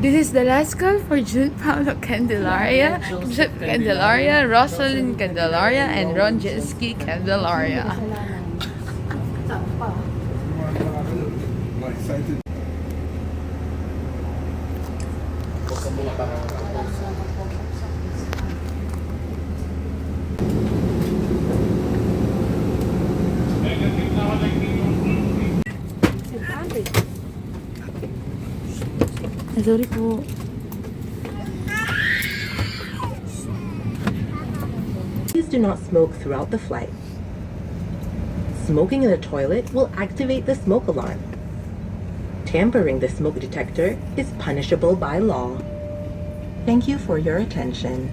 This is the last call for June Paulo Candelaria, Joseph Candelaria, Rosalind Candelaria, and Ron Jeski Candelaria. Sorry po. Please do not smoke throughout the flight. Smoking in the toilet will activate the smoke alarm. Tampering the smoke detector is punishable by law. Thank you for your attention.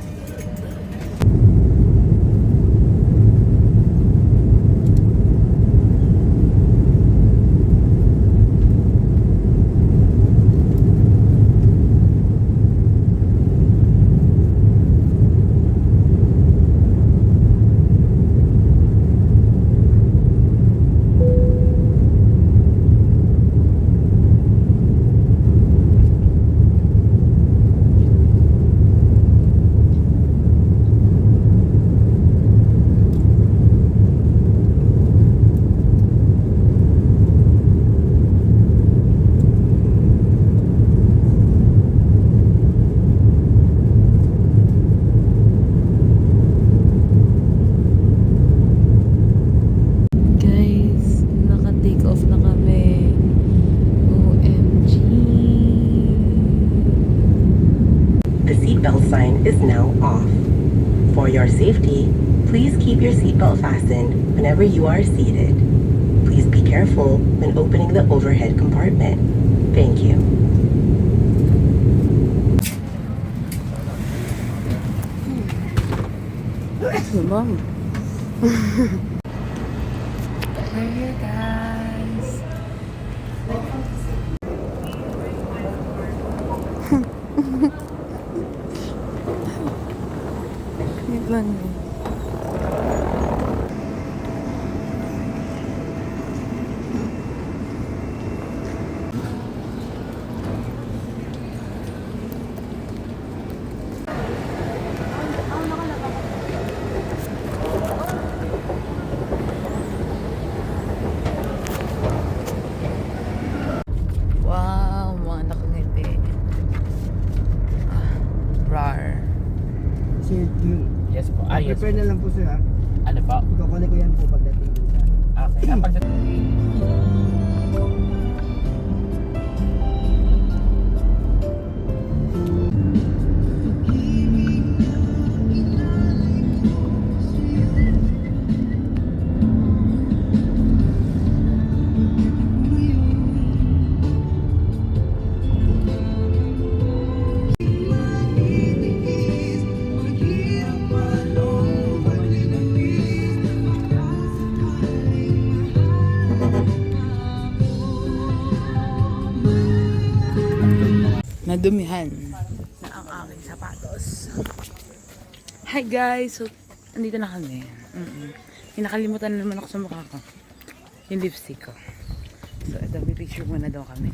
Seatbelt sign is now off. For your safety, please keep your seatbelt fastened whenever you are seated. Please be careful when opening the overhead compartment. Thank you. Mom. We're here, guys. Wait lang. Wow, mga nakangiti. Rar. Sir, Yes po. Yes. prepare na lang po sir ha. Ano po? Ikukunin ko yan po pagdating dun sa Okay. Nadumihan na ang aking sapatos. Hi guys! So, andito na kami. Nakalimutan na naman ako sa mukha ko. Yung lipstick ko. So, ito, may picture muna daw kami.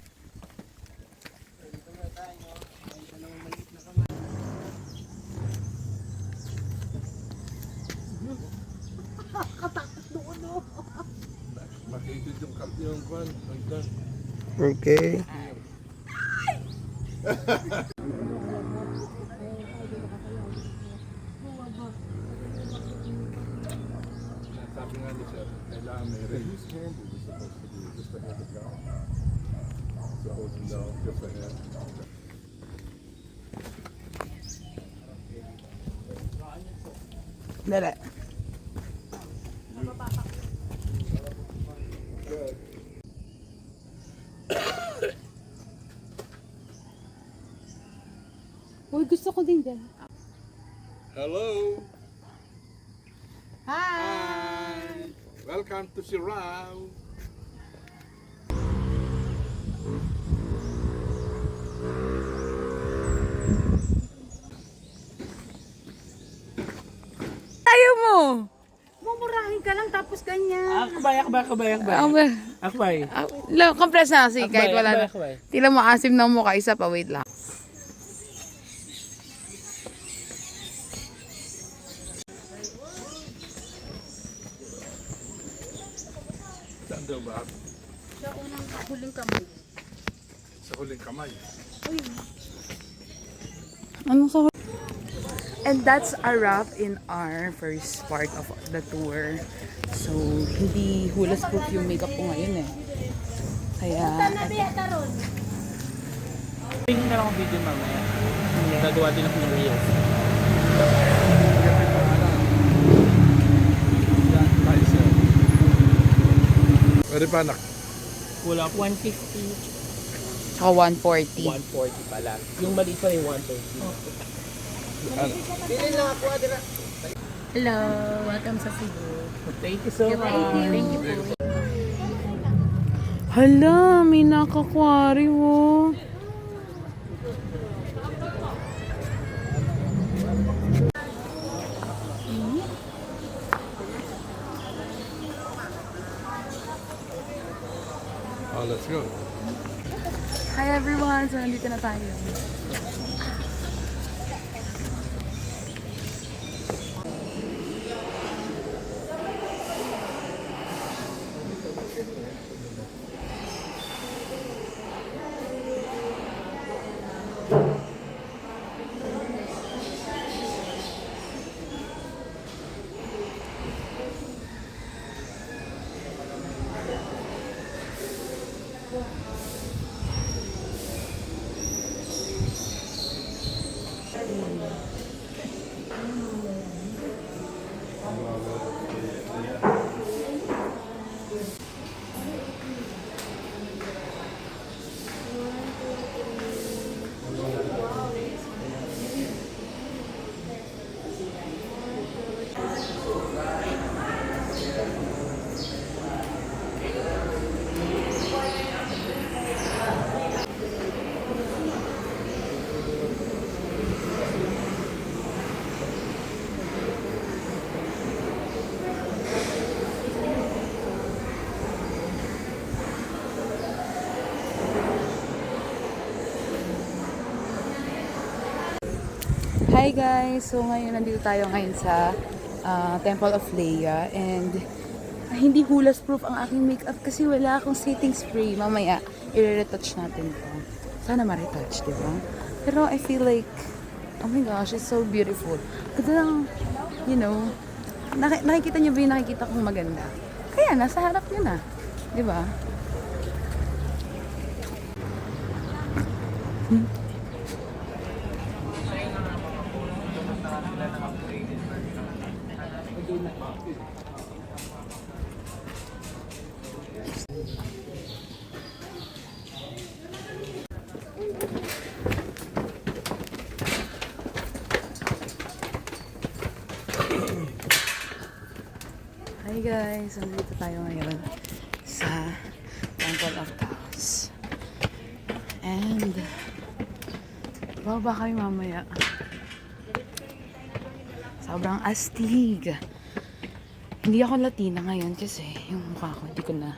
Okay. Sabi nga ni sir, kailangan may release hand, hindi supposed to be just ahead of God. Supposed to know, just ahead. Dala. Good. Uy, gusto ko din dyan. Hello. Hi. Welcome to Sirao. Ayaw mo! Mumurahin ka lang tapos ganyan. Akbay. Compress na kasi kahit wala na. Tila mo asim ng mukha, isa pa, wait lang. Saan daw ba? Sa unang huling kamay. Sa huling kamay. Anong sa... And that's a wrap in our first part of the tour. So, hindi hulas proof yung makeup ko ngayon eh. Kaya, Tingin na lang ako video mamaya. Gagawa din ako ng reels. Bye, sir. Pwede pa, anak. Wala 150, tsaka 140. 140 pala. Yung maliit pa yung 130. Ano? Hello, welcome sa Cebu. Thank you so much. Thank you po. Hala, may nakakwari wo. Oh, let's go. Hi everyone! So, nandito na tayo. Hi guys! So ngayon nandito tayo ngayon sa Temple of Leia and hindi hulas proof ang aking makeup kasi wala akong setting spray. Mamaya i-retouch natin to. Sana ma-retouch, di ba? Pero I feel like, oh my gosh, it's so beautiful. Ganda lang, you know, nakikita niyo ba yung nakikita kong maganda? Kaya nasa harap yun ah. Di ba? Hi guys! Nandito tayo ngayon sa Temple of Taos. And baba kami mamaya. Sobrang astig. Hindi ako Latina ngayon kasi yung mukha ko hindi ko na,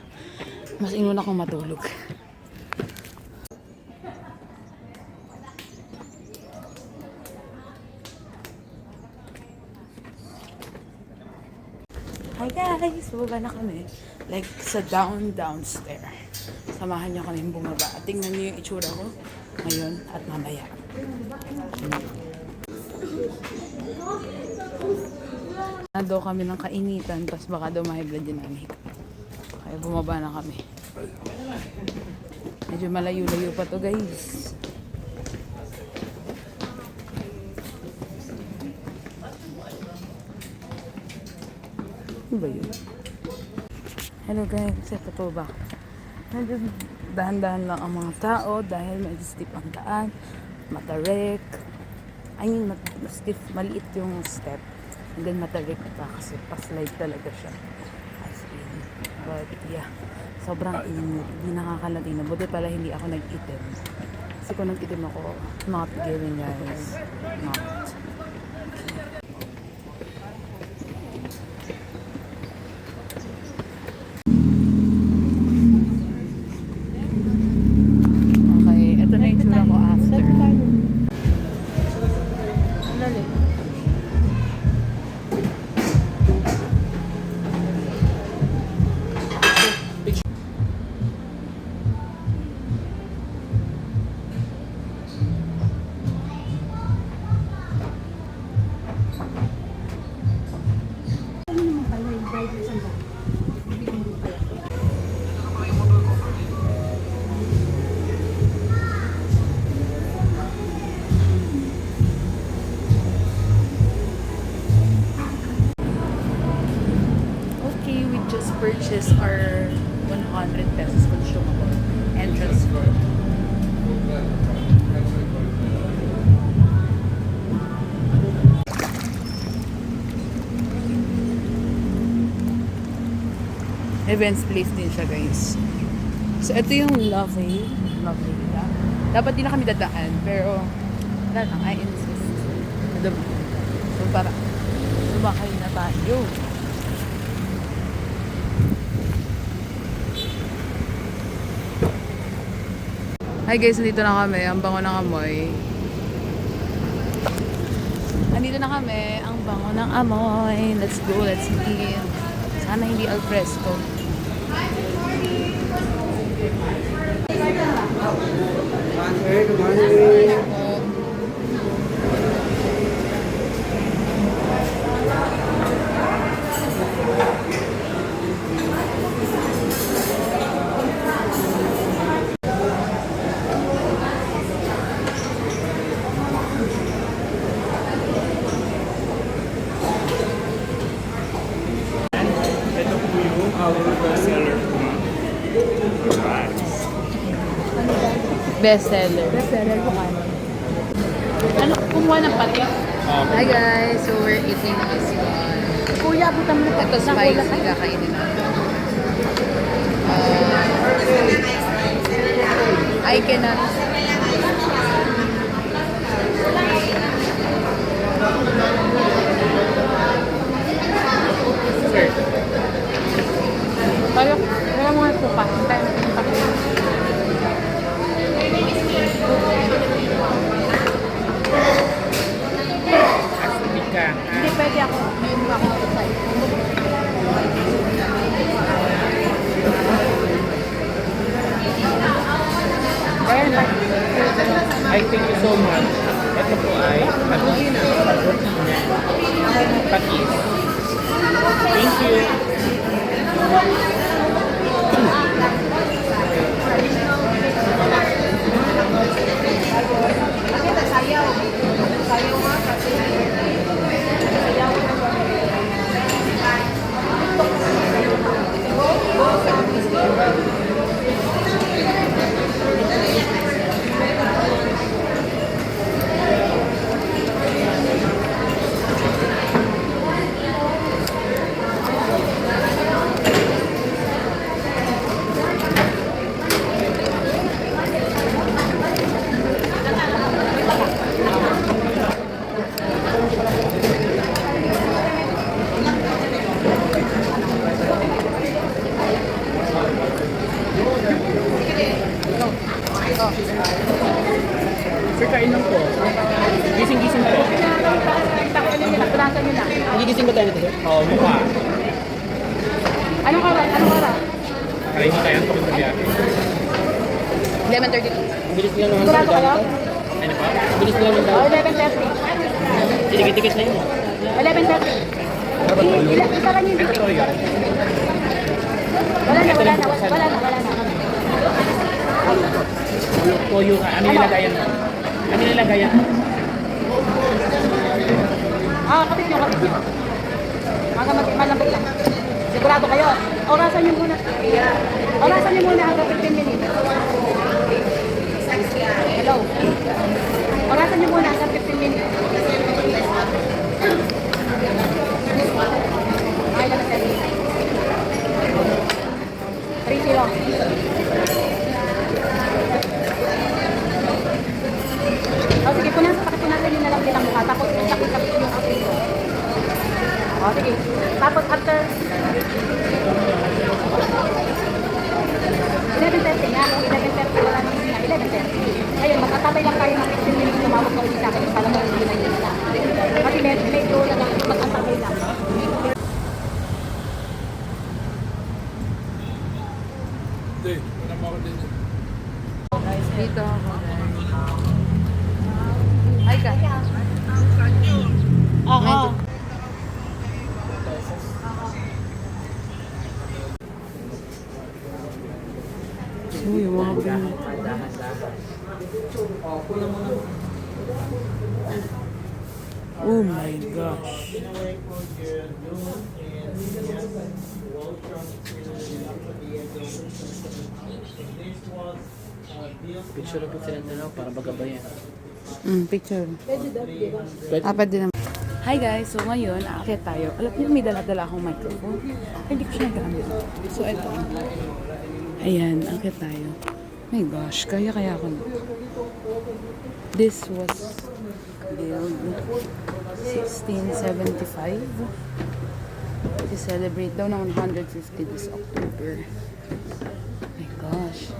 mas inuna akong matulog. Hi guys! Bumaba na kami. Like sa downstairs. Samahan niyo kami bumaba. At tingnan niyo yung itsura ko ngayon at mamaya. Nado kami ng kainitan, tapos baka daw may blood yung namin. Kaya bumaba na kami. Medyo malayo-layo pa to guys. Ano ba yun? Hello guys, ito po ba? Medyo dahan-dahan lang ang mga tao dahil medyo steep ang daan, matarik. I mean, stiff, maliit yung step. And then matarik pa kasi pa-slide talaga siya. As in. But yeah, sobrang init. Hindi nakakalatina. Buti pala hindi ako nag-itim. Kasi kung nag-itim ako, not giving guys. Not. Okay, ito na yung tsura ko after. purchase are 100 pesos consumable. Entrance fee. Events place din siya, guys. So, ito yung lovely. Lovely nila. Dapat din na kami dadaan, pero wala lang, I insist. Diba? So, para sumakay na tayo. Hi guys, nandito na kami. Ang bango ng amoy. Nandito na kami. Ang bango ng amoy. Let's go, let's eat. Sana hindi al fresco. Hey, good morning. Ito po yung our best seller po. Best seller. Best seller po kano? Ano, kumuha ng pati? Hi guys, so we're eating this one. Kuya, buta mo na Ito spicy, kakainin natin. I cannot. Sir, Kaya mo nga po pa. Hintayin natin yung pati. asumik ka. Hindi pwede ako. Hindi ako outside. I thank you so much. Ito po ay patis. Thank you. Sir, kainan po. Gising-gising po. Nagigising ba tayo nito, sir? Oo, mukha. Anong oras? Anong oras? Para hindi tayo ang pagkabiyahe. 11:32. Bilis nila naman Sigurado kayo? Ano pa? Bilis nila naman Oh, daw. 11:30. Tinikit-tikit na yun. 11:30. Isa lang yung Ito bibig. to yun. Wala na, wala na. Wala na, wala na. Toyo ka. Ano nilagayan mo? Ano nilagayan mo? Kapit nyo, kapit nyo. Hanggang malambot lang. Sigurado kayo. Orasan nyo muna. Orasan nyo muna hanggang 15 minutes. Hello. Orasan nyo muna hanggang 15 minutes. Okay lang na 3-0. Sige, pakit natin yung nalang bilang mukha. Tapos, sakit-sakit yung akin ko. Sige. Tapos, after 11:30 nga. 11:30 wala nang nga. 11:30. Ayun, magkatabay lang tayo ng 15 minutes tumawag ka ulit sa akin. Para mo hindi na yun. Kasi medyo mag-antabay lang. Hindi, wala mo ako din. Dito ako. Hi ka. Oo. Uy, yung mga bin. Oh my gosh. Picture ko sila dalaw para magabayan. Picture. Pwede naman. Hi guys, so ngayon, aakyat tayo. Alam niyo, may dala-dala akong microphone. Hindi ko siya nagamit. So, ito. Ayan, aakyat tayo. My gosh, kaya ako. This was built 1675 to celebrate daw ng 150 this October. My gosh.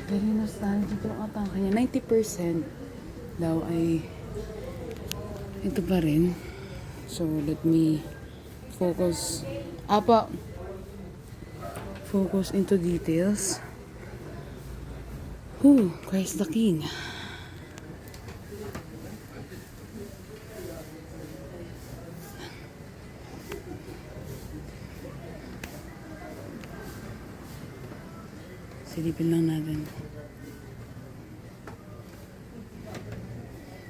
Very nostalgic yung atang kanya. 90% daw ay ito pa rin. So, let me focus. Focus into details. Christ the King. Silipin lang natin.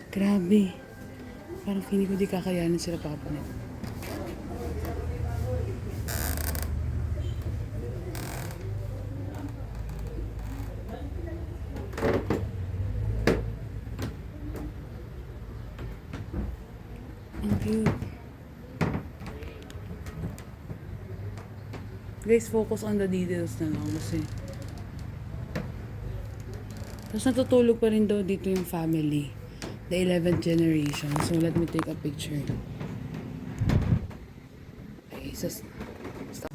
Grabe. Parang feeling ko di kakayanin sila papa nito. Ang cute. Guys, focus on the details na lang kasi. Tapos natutulog pa rin daw dito yung family. The 11th generation. So, let me take a picture. Okay, so, stop.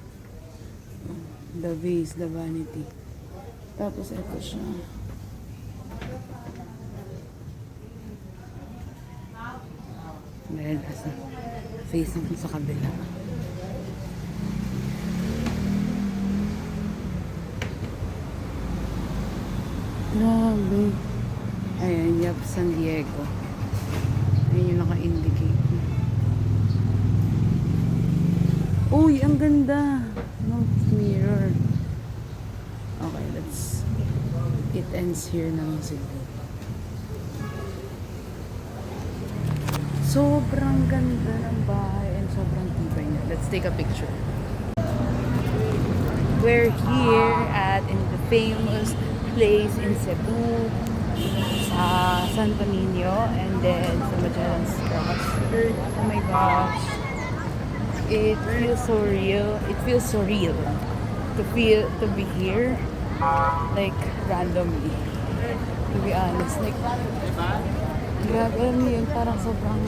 The vase, the vanity. Tapos, ito siya. Dahil, asa, face naman sa kabila. Grabe. Ayan, Yap San Diego. Ayan yung naka-indicate. Uy, ang ganda ng mirror. Okay, it ends here na lang siguro. Sobrang ganda ng bahay and sobrang tibay niya. Let's take a picture. We're here in the famous place in Cebu, sa Santo Niño, and then sa Magellan's Cross. Oh my gosh. It feels so real. It feels so real to be here, like randomly. To be honest, like grabe, alam niyo yun, parang sobrang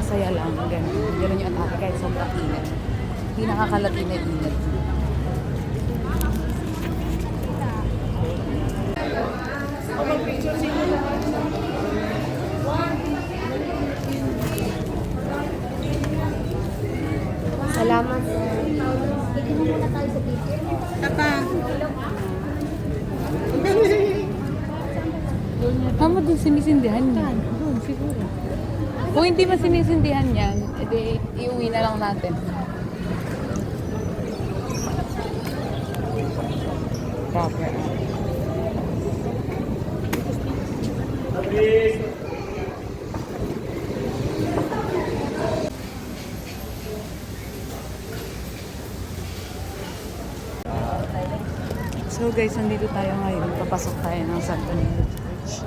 saya lang. Ganun yung atake kahit sobrang init. Hindi nakakalati na init. Salamat. Dito muna tayo sa picture. Tama dun sinisindihan niya. Doon, siguro. Kung hindi man sinisindihan yan, edi iuwi na lang natin. Proper. So guys, nandito tayo ngayon. Papasok tayo ng Santo Niño Church.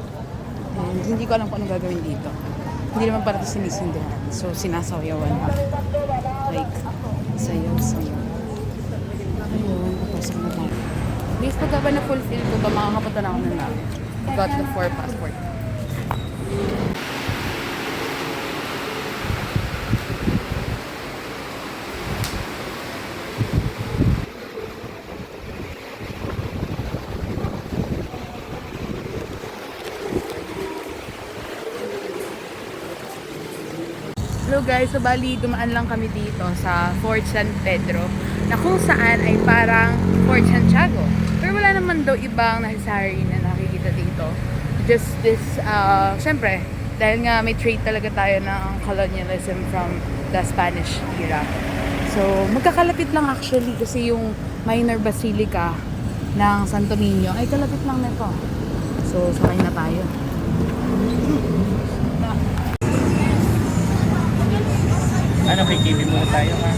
And hindi ko alam kung anong gagawin dito. Hindi naman para ito sinisindihan. So sinasayawan na. Like, sayaw-sayaw. Ayun, papasok na tayo. Guys, pagka ba na-fulfill ko ba, makakapunta na ako na lang. Got the 4 passport. Hello guys, so bali dumaan lang kami dito sa Fort San Pedro na kung saan ay parang Fort Santiago. Pero wala naman daw ibang necessary na nakikita dito. Just this, syempre, dahil nga may trade talaga tayo ng colonialism from the Spanish era. So, magkakalapit lang actually kasi yung minor basilica ng Santo Niño ay kalapit lang nito. So, sakay na tayo. Ano, kay Kimi muna tayo ha?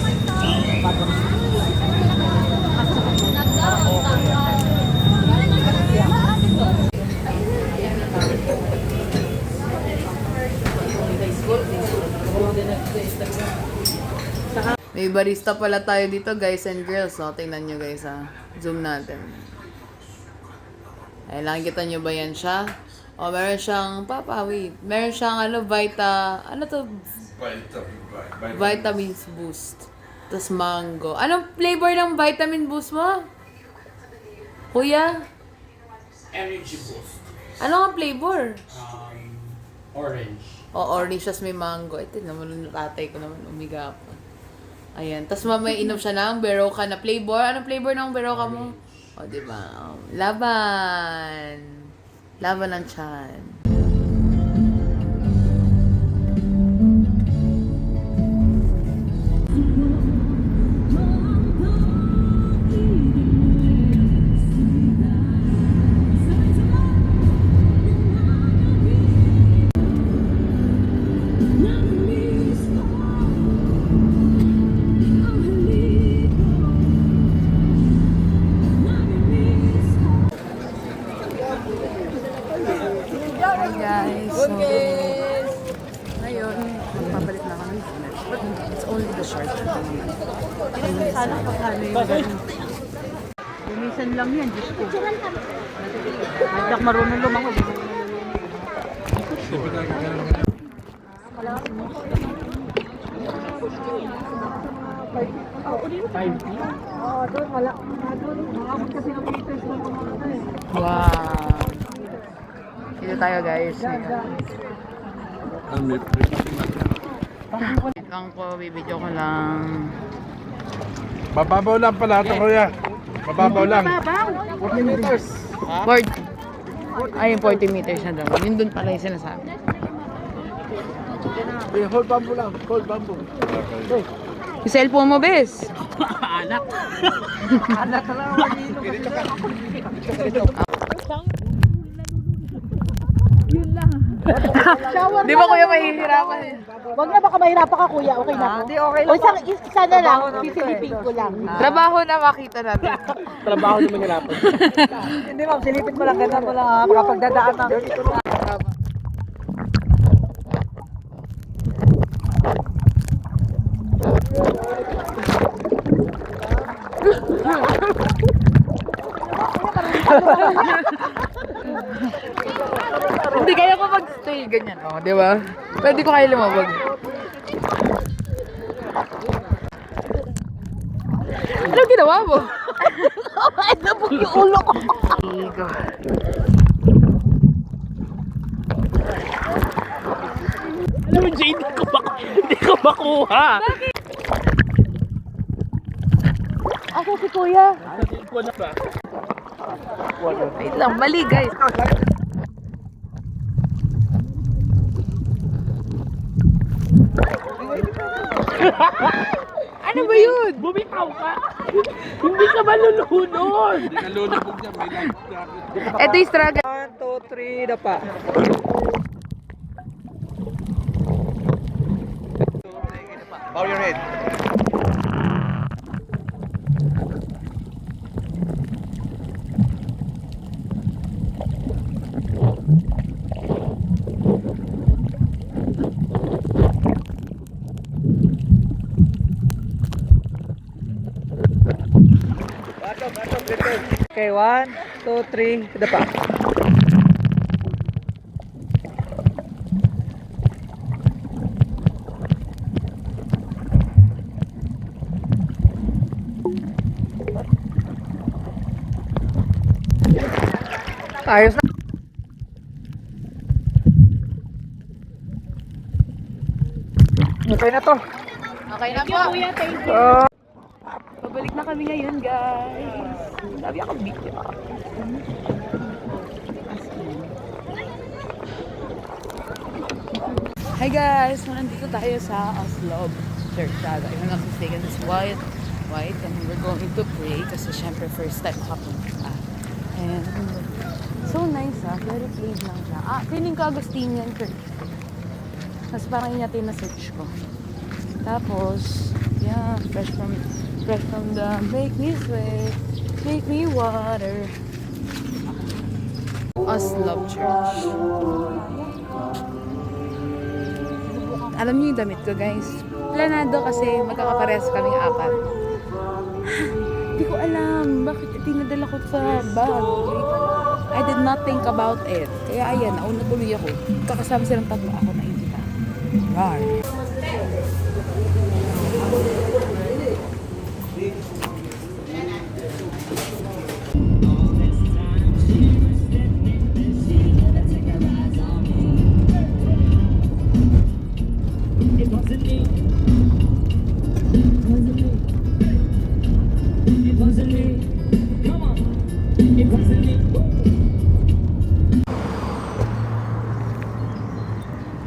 May barista pala tayo dito, guys and girls. No? Tingnan nyo, guys, ha. Zoom natin. Ay, nakikita nyo ba yan siya? O, meron siyang, wait. Meron siyang, ano to? Vitamins boost. Tapos mango. Anong flavor ng vitamin boost mo? Kuya? Energy boost. Ano nga flavor? Orange. O, orange, tas may mango. Ito naman, yung tatay ko naman, umiga pa. Ayan. Tapos mamaya inom siya ng Berocca na flavor. Anong flavor ng Berocca mo? O, diba? Laban. Laban ng tiyan. Hi guys, so ngayon, magpapalit na kami. But it's only the short. Sana pagkano yung ganun. Lumisan lang yan, Diyos ko. Hindi marunong lumangoy. Wow. Dito tayo guys. Ito lang po, bibidyo ko lang. Mababaw lang pala ito, kuya. Mababaw lang. 40 meters. 40. Ay, 40 meters na daw. Yun dun pala yung sinasabi. Hold bamboo lang. Hold bamboo. Yung cellphone mo, bes. Anak. Anak ka lang. Di ba kuya mahihirapan? Wag na, baka mahirapan ka kuya. Okay na po. Okay lang. O isa na lang, sisilipin ko lang. Trabaho na makita natin. Trabaho na mahirapan. Hindi ma'am, silipin mo lang. Ganda mo lang ha. Makapagdadaan na. Hindi kaya ko mag-stay ganyan. Oh, di ba? Pwede ko kayo lumabag. Ano ginawa mo? Ano po yung ulo ko? Igo. Alam mo, Jay, hindi ko makuha. Ako si kuya. Ko na ba? Wait lang, mali guys. Ano ba yun? Bumitaw ka! Hindi ka malulunod! Nalulubog niya. May life jacket. Ito yung struggle. 1, 2, 3, dapa. Bow your head. Okay, 1, 2, 3, dapa. Ayos na. Okay na to. Okay na po. Babalik na kami ngayon, guys. Sabi ako video. Hi guys! So, nandito tayo sa Oslo Church. Yung nasa mistaken is white. And we're going to pray kasi syempre first time makapunta. And so nice very plain lang siya. Feeling ko Agustinian Church. Tapos parang yun natin na-search ko. Tapos, yeah, fresh from the make me sweat, make me water. Oslo Church. Alam niyo yung damit ko, guys. Planado kasi magkakapares kaming apat. Hindi ko alam bakit tinadala ko sa bag. I did not think about it. Kaya ayan, nauna tuloy ako. Kakasama silang tatlo ako na hindi ka. Rar.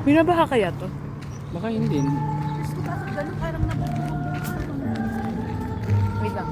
Binabaha kaya to? Baka hindi. Wait lang.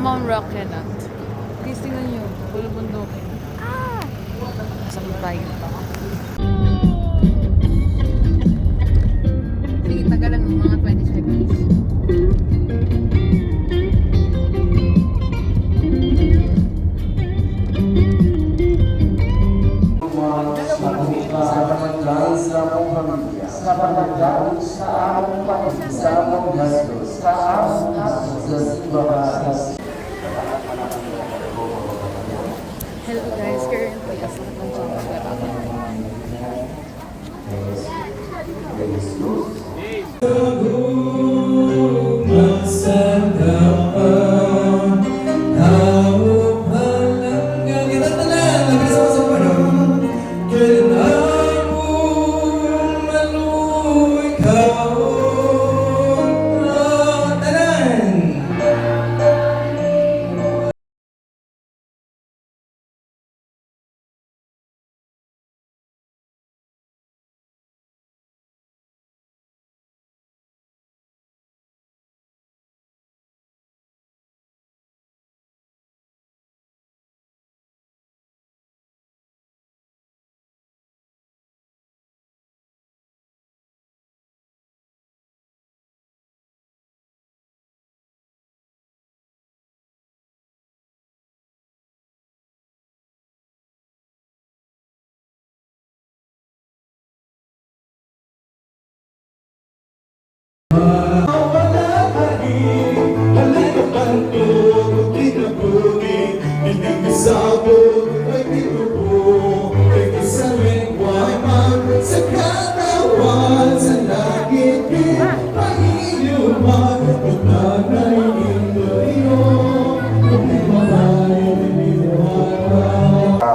Mount Rockland. Please tingnan nyo. Walang bundokin. Ah! Masakit tayo. Sige, tagalan mo mga 20 seconds. Hello guys, currently as ng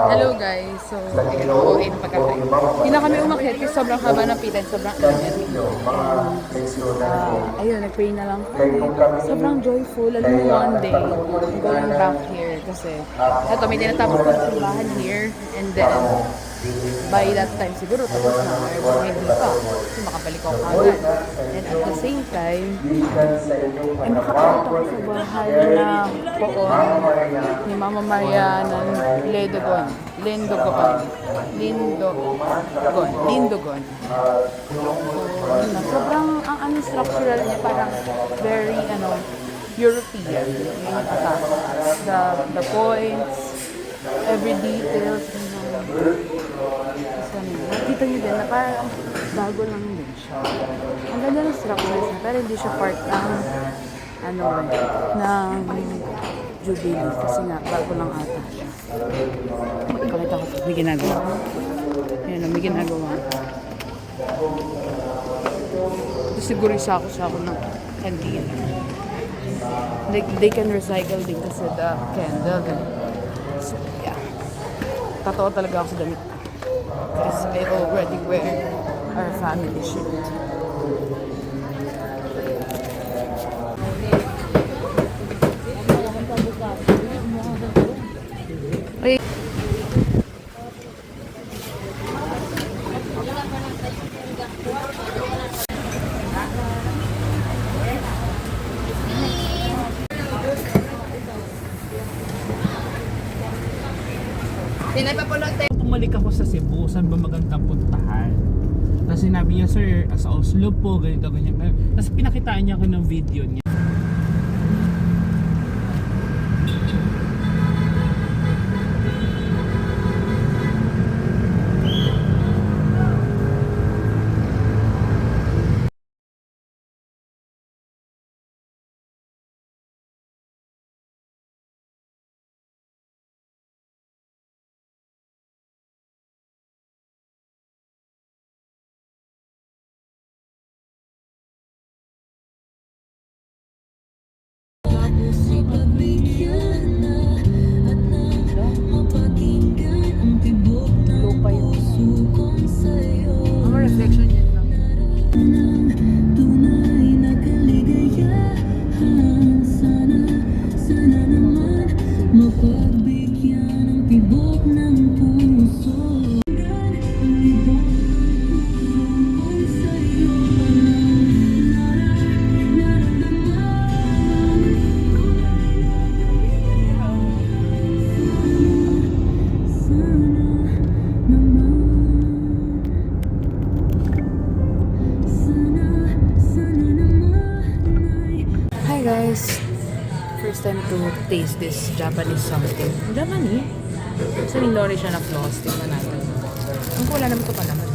Hello guys, so uuwi ng pagkain. Hindi na kami umakyat kasi sobrang haba ng pita at sobrang init. Ayun, nag-pray na lang kami. Sobrang joyful. Alam mo one day, I'm going back here kasi eto, may tinatapos ko sa simbahan here and then by that time siguro tapos na or hindi pa kasi makabalik ako agad. And at the same time, ay makakakita ko sa bahay na poon ni Mama Maria ng Lindogon. So, yun na. Sobrang ang structural niya parang very European yung attack. The points, every details, nakita niyo din na parang bago lang din siya. Ang ganda ng structures niya, pero hindi siya part ng Jubilee kasi nga bago lang ata siya. Pakita ko may ginagawa. Ayan o, may ginagawa. Siguro isa ako ng kandila. They can recycle din kasi the candle. So, yeah. Totoo talaga ako sa damit. Because I already wear our family shirt. Ay. Bumalik ako sa Cebu, saan ba magandang puntahan? Tapos sinabi niya, sir, sa Oslo po, ganito, ganyan. Tapos pinakitaan niya ako ng video niya. Lupa yun. Ang reflection yun lang. Hi guys! First time to taste this Japanese something. Japanese? Sa Mindoro siya na floss. Tingnan natin. Ang pula naman ito pa naman.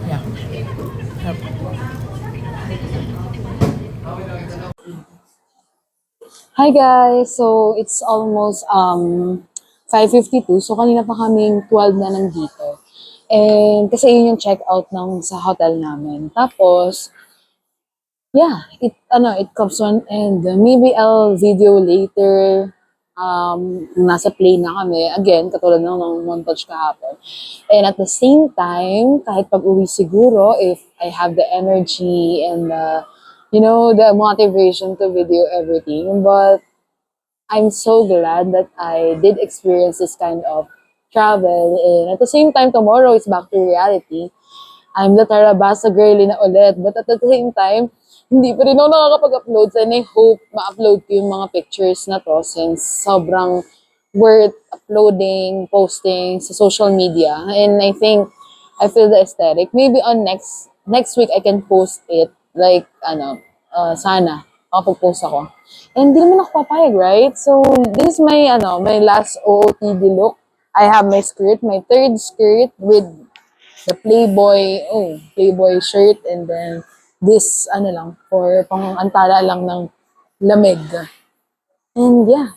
Yeah. Yep. Hi guys! So, it's almost 5:52. So, kanina pa kaming 12 na nandito. And kasi yun yung check-out ng sa hotel namin. Tapos, yeah, it comes on and maybe I'll video later nasa plane na kami. Again, katulad ng montage kahapon. And at the same time, kahit pag-uwi siguro, if I have the energy and the motivation to video everything. But I'm so glad that I did experience this kind of travel. And at the same time, tomorrow is back to reality. I'm the Tarabasa girly na ulit. But at the same time, hindi pa rin ako nakakapag-upload. And I hope ma-upload ko yung mga pictures na to since sobrang worth uploading, posting sa social media. And I think I feel the aesthetic. Maybe on next week, I can post it. Like, sana, makapag-post ako. And hindi naman ako papayag, right? So, this is my last OOTD look. I have my skirt, my third skirt with the Playboy shirt. And then, this, for pang-antala lang ng lamig. And yeah.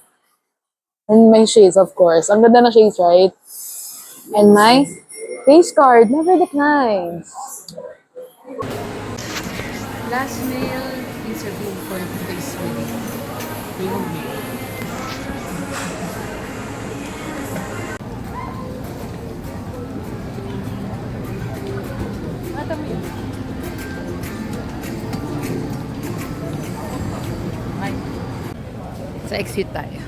And my shades, of course. Ang ganda na shades, right? And my face card, never declines. Last meal interview for today's video. Sa exit tayo.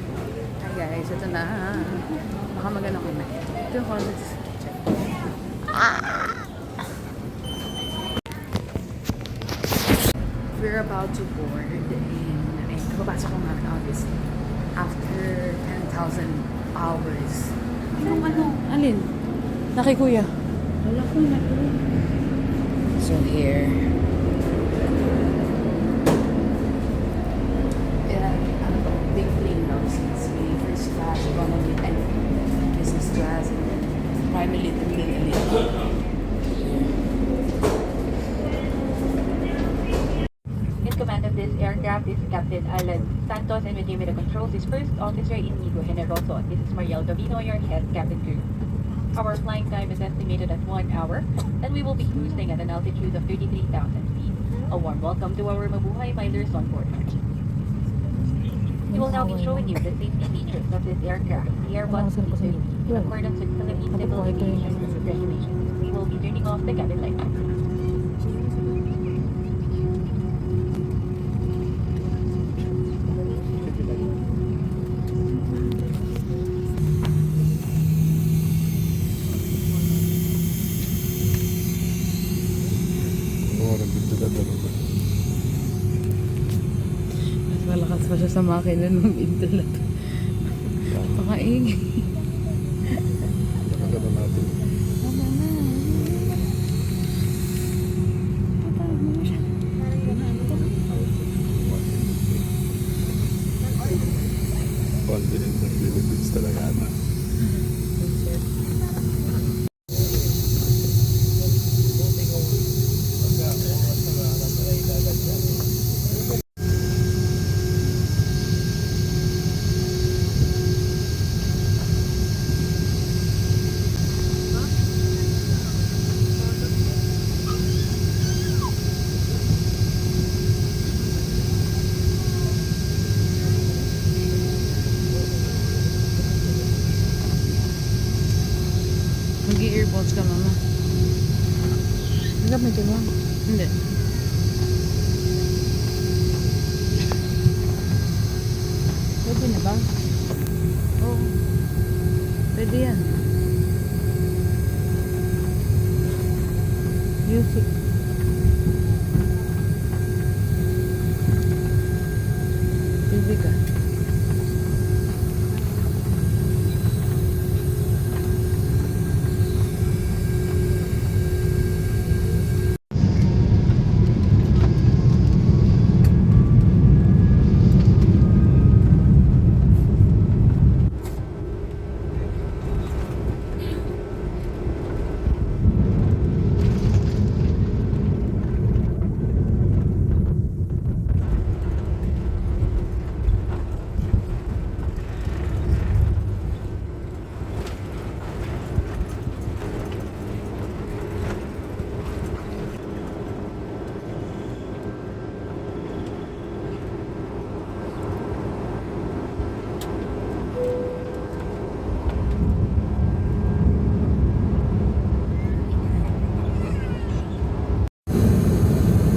Hi guys, ito na. Baka magano kami. Ito yung comments. We're about to board and kapapasok ko nga obviously after 10,000 hours. Yung alin? Naki kuya. Wala ko na. So here. Big plane now since we first class, economy, and business class, and then private elite. aircraft is Captain Alan Santos, and with you with the controls is First Officer Inigo Generoso. This is Mariel Gavino, your head cabin crew. Our flying time is estimated at 1 hour, and we will be cruising at an altitude of 33,000 feet. A warm welcome to our Mabuhay Milers on board. We will now be showing you the safety features of this aircraft, the Airbus A350, in accordance with Philippine Civil Aviation regulations. We will be turning off the cabin light. Mas malakas pa siya sa makina nung internet. Pakaingay. Nakagano natin. Confident ng Philippines talaga. Mag-i-earpods ka, mama. Gamitin mo. Hindi. Pwede na ba? Oo. Pwede yan. Music. Pwede ka.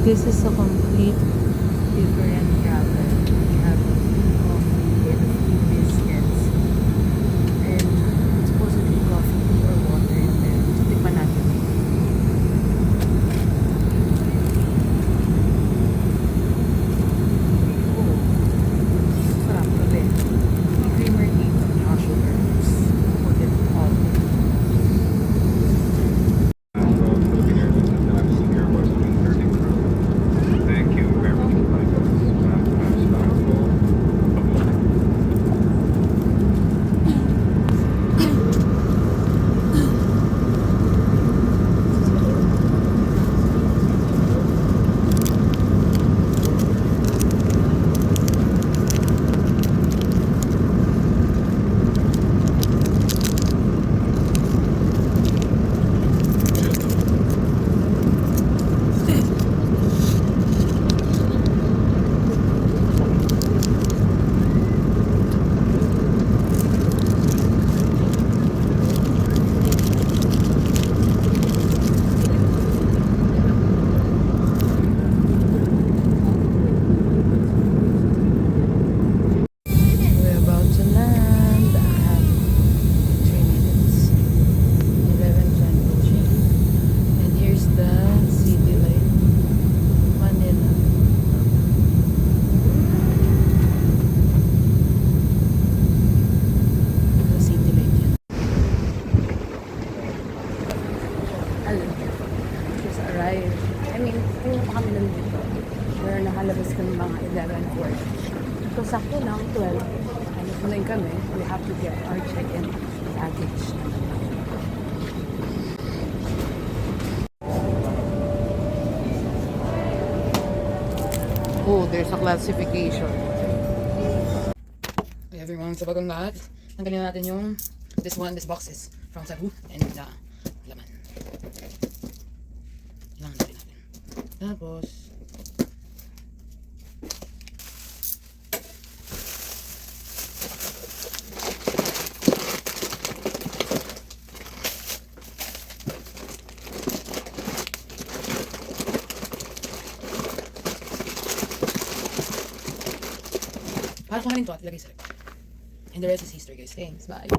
This is a complete different cabin. We have coffee and a few biscuits. And supposedly coffee or water in there. Tikman natin. Oh, sarap kape. May creamer dito. Tsaka sugar. Put it all. Thank you very much. We're about to land. I have 3 minutes. 11:23. And here's the city light. Manila. The city light yan. Alam. Just arrived. I mean, kung pa kami nandito. Pero nakalabas kami mga 11:40. So, sakto lang, 12. Alas na rin kami. We have to get our check-in baggage. Oh, there's a classification. Okay, everyone, sa bagong lahat, tanggalin natin yung this boxes from Cebu and laman. Kailangan natin natin. Tapos, para kuhanin to at ilagay sa rep. And the rest is history, guys. Thanks, bye.